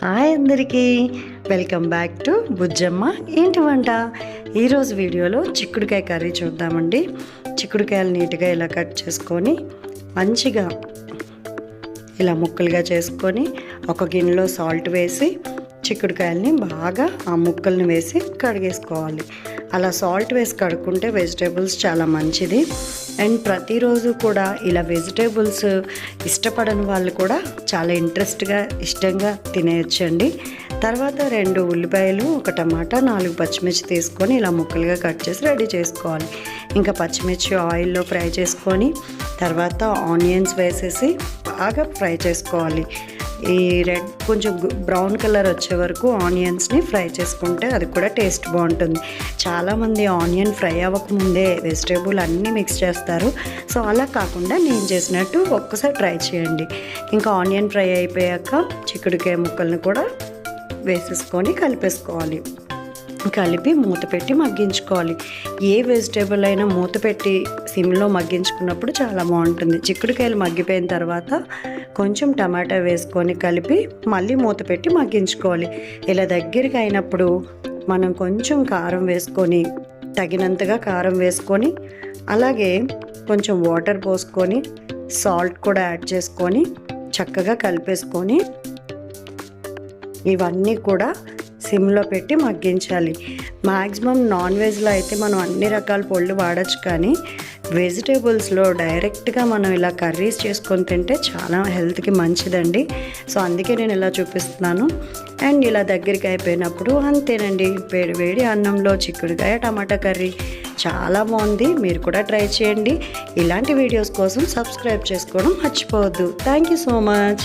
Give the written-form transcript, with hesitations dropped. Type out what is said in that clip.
Hi అందరికీ, welcome back to Bujjamma ఏంటి వంట. ఈరోజు వీడియోలో చిక్కుడుకాయ కర్రీ చూద్దామండి. చిక్కుడుకాయలు నీట్గా ఇలా కట్ చేసుకొని మంచిగా ఇలా ముక్కలుగా చేసుకొని ఒక గిన్నెలో సాల్ట్ వేసి చిక్కుడుకాయలని బాగా ఆ ముక్కల్ని వేసి కడిగేసుకోవాలి. అలా సాల్ట్ వేసి కడుక్కుంటే వెజిటేబుల్స్ చాలా మంచిది. అండ్ ప్రతిరోజు కూడా ఇలా వెజిటేబుల్స్ ఇష్టపడని వాళ్ళు కూడా చాలా ఇష్టంగా తినేయచ్చండి. తర్వాత 2 ఉల్లిపాయలు, 1 టమాటా, 4 పచ్చిమిర్చి తీసుకొని ఇలా ముక్కలుగా కట్ చేసి రెడీ చేసుకోవాలి. ఇంకా పచ్చిమిర్చి ఆయిల్లో ఫ్రై చేసుకొని తర్వాత ఆనియన్స్ వేసేసి బాగా ఫ్రై చేసుకోవాలి. ఈ రెడ్ కొంచెం బ్రౌన్ కలర్ వచ్చే వరకు ఆనియన్స్ని ఫ్రై చేసుకుంటే అది కూడా టేస్ట్ బాగుంటుంది. చాలామంది ఆనియన్ ఫ్రై అవ్వకముందే వెజిటేబుల్ అన్నీ మిక్స్ చేస్తారు. సో అలా కాకుండా నేను చేసినట్టు ఒక్కసారి ట్రై చేయండి. ఇంకా ఆనియన్ ఫ్రై అయిపోయాక చిక్కుడుకాయ ముక్కల్ని కూడా వేసేసుకొని కలిపేసుకోవాలి. కలిపి మూత పెట్టి మగ్గించుకోవాలి. ఏ వెజిటేబుల్ అయినా మూత పెట్టి సిమ్లో మగ్గించుకున్నప్పుడు చాలా బాగుంటుంది. చిక్కుడుకాయలు మగ్గిపోయిన తర్వాత కొంచెం టమాటా వేసుకొని కలిపి మళ్ళీ మూత పెట్టి మగ్గించుకోవాలి. ఇలా దగ్గరికి అయినప్పుడు మనం కొంచెం కారం వేసుకొని తగినంతగా కారం వేసుకొని అలాగే కొంచెం వాటర్ పోసుకొని సాల్ట్ కూడా యాడ్ చేసుకొని చక్కగా కలిపేసుకొని ఇవన్నీ కూడా సిమ్లో పెట్టి మగ్గించాలి. మ్యాక్సిమం నాన్ వెజ్లో అయితే మనం అన్ని రకాల పొళ్ళు వాడచ్చు, కానీ వెజిటేబుల్స్లో డైరెక్ట్గా మనం ఇలా కర్రీస్ చేసుకొని తింటే చాలా హెల్త్కి మంచిదండి. సో అందుకే నేను ఇలా చూపిస్తున్నాను. అండ్ ఇలా దగ్గరికి అయిపోయినప్పుడు అంతేనండి, వేడి వేడి అన్నంలో చిక్కుడుకాయ టమాటా కర్రీ చాలా బాగుంది. మీరు కూడా ట్రై చేయండి. ఇలాంటి వీడియోస్ కోసం సబ్స్క్రైబ్ చేసుకోవడం మర్చిపోవద్దు. Thank you so much.